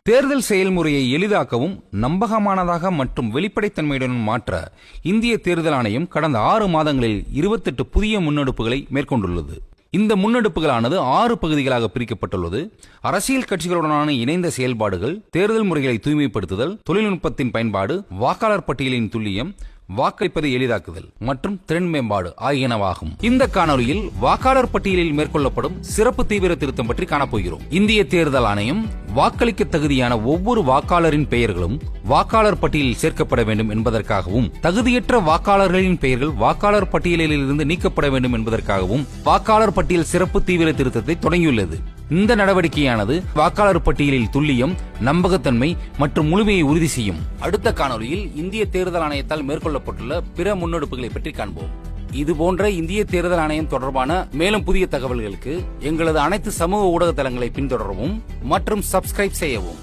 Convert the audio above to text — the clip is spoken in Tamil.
தேர்தல் செயல்முறையை எளிதாக்கவும் நம்பகமானதாக மற்றும் வெளிப்படைத்தன்மையுடன் மாற்ற இந்திய தேர்தல் ஆணையம் கடந்த 6 மாதங்களில் 28 புதிய முன்னெடுப்புகளை மேற்கொண்டுள்ளது. இந்த முன்னெடுப்புகளானது 6 பகுதிகளாக பிரிக்கப்பட்டுள்ளது. அரசியல் கட்சிகளுடனான இணைந்த செயல்பாடுகள், தேர்தல் முறைகளை தூய்மைப்படுத்துதல், தொழில்நுட்பத்தின் பயன்பாடு, வாக்காளர் பட்டியலின் துல்லியம், வாக்களிப்பதை எளிதாக்குதல் மற்றும் திறன் மேம்பாடு ஆகியனவாகும். இந்த காணொலியில் வாக்காளர் பட்டியலில் மேற்கொள்ளப்படும் சிறப்பு தீவிர திருத்தம் பற்றி காணப்போகிறோம். இந்திய தேர்தல் ஆணையம் வாக்களிக்க தகுதியான ஒவ்வொரு வாக்காளரின் பெயர்களும் வாக்காளர் பட்டியலில் சேர்க்கப்பட வேண்டும் என்பதற்காகவும், தகுதியற்ற வாக்காளர்களின் பெயர்கள் வாக்காளர் பட்டியலில் இருந்து நீக்கப்பட வேண்டும் என்பதற்காகவும் வாக்காளர் பட்டியல் சிறப்பு தீவிர திருத்தத்தை தொடங்கியுள்ளது. இந்த நடவடிக்கையானது வாக்காளர் பட்டியலில் துல்லியம், நம்பகத்தன்மை மற்றும் முழுமையை உறுதி செய்யும். அடுத்த காணொலியில் இந்திய தேர்தல் ஆணையத்தால் மேற்கொள்ளப்பட்டுள்ள பிற முன்னெடுப்புகளை பற்றி காண்போம். இதுபோன்ற இந்திய தேர்தல் ஆணையம் தொடர்பான மேலும் புதிய தகவல்களுக்கு எங்களது அனைத்து சமூக ஊடக தளங்களை பின்தொடரவும் மற்றும் சப்ஸ்கிரைப் செய்யவும்.